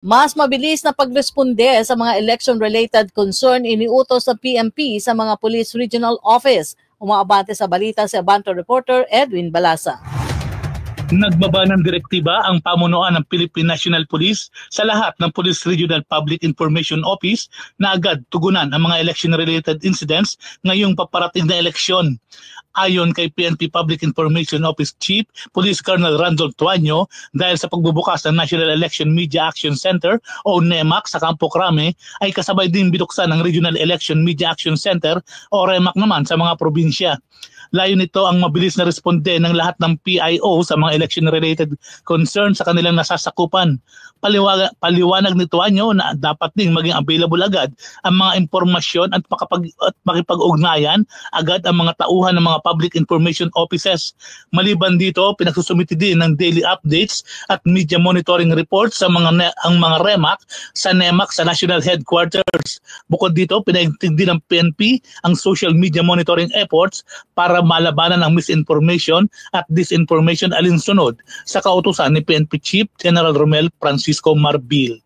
Mas mabilis na pagresponde sa mga election-related concern iniutos ng PNP sa mga Police Regional Office. Umaabante sa balita si Abanto reporter Edwin Balasa. Nagbaba ng direktiba ang pamunuan ng Philippine National Police sa lahat ng Police Regional Public Information Office na agad tugunan ang mga election-related incidents ngayong paparating na eleksyon. Ayon kay PNP Public Information Office Chief Police Colonel Randolph Tuaño, dahil sa pagbubukas ng National Election Media Action Center o NEMAC sa Campo Crame, ay kasabay din binuksan ng Regional Election Media Action Center o REMAC naman sa mga probinsya. Layo nito ang mabilis na responde ng lahat ng PIO sa mga election-related concern sa kanilang nasasakupan. Paliwanag ni Tuaño na dapat ding maging available agad ang mga impormasyon at makipag-ugnayan agad ang mga tauhan ng mga public information offices. Maliban dito, pinagsusumiti din ng daily updates at media monitoring reports sa mga REMAC sa NEMAC sa National Headquarters. Bukod dito, pinaigting din ng PNP ang social media monitoring efforts para malabanan ang misinformation at disinformation alinsunod sa kautusan ni PNP Chief General Romel Francisco Marbil.